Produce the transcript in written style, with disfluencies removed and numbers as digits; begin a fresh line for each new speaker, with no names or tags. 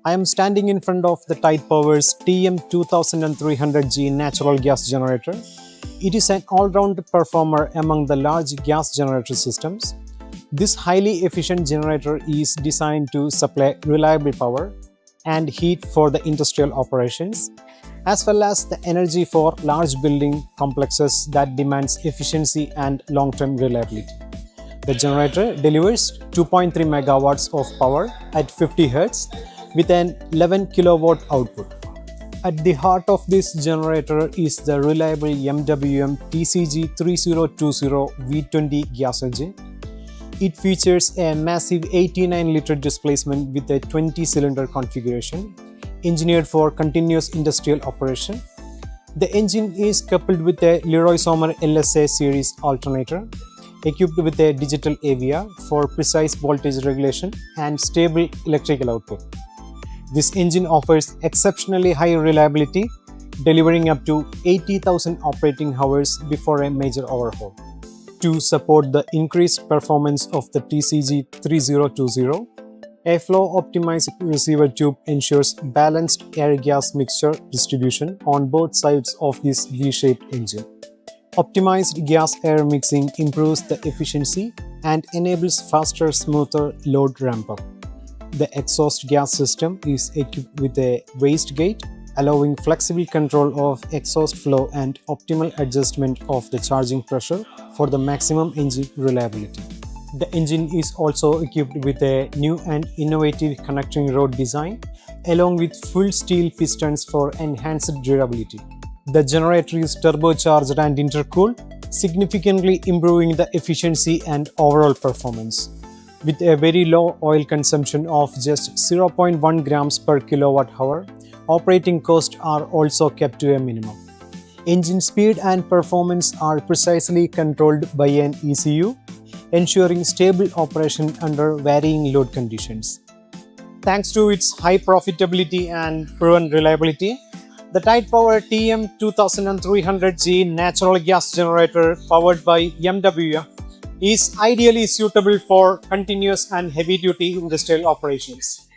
I am standing in front of the Tide Power's TM2300G natural gas generator. It is an all-round performer among the large gas generator systems. This highly efficient generator is designed to supply reliable power and heat for the industrial operations, as well as the energy for large building complexes that demands efficiency and long-term reliability. The generator delivers 2.3 megawatts of power at 50 Hz with an 11 kilowatt output. At the heart of this generator is the reliable MWM TCG 3020 V20 gas engine. It features a massive 89-liter displacement with a 20-cylinder configuration, engineered for continuous industrial operation. The engine is coupled with a Leroy Sommer LSA series alternator, equipped with a digital AVR for precise voltage regulation and stable electrical output. This engine offers exceptionally high reliability, delivering up to 80,000 operating hours before a major overhaul. To support the increased performance of the TCG 3020, a flow-optimized receiver tube ensures balanced air-gas mixture distribution on both sides of this V-shaped engine. Optimized gas-air mixing improves the efficiency and enables faster, smoother load ramp-up. The exhaust gas system is equipped with a wastegate, allowing flexible control of exhaust flow and optimal adjustment of the charging pressure for the maximum engine reliability. The engine is also equipped with a new and innovative connecting rod design, along with full steel pistons for enhanced durability. The generator is turbocharged and intercooled, significantly improving the efficiency and overall performance. With a very low oil consumption of just 0.1 grams per kilowatt hour, operating costs are also kept to a minimum. Engine speed and performance are precisely controlled by an ECU, ensuring stable operation under varying load conditions. Thanks to its high profitability and proven reliability, the Tide Power TM2300G natural gas generator powered by MWM is ideally suitable for continuous and heavy-duty industrial operations.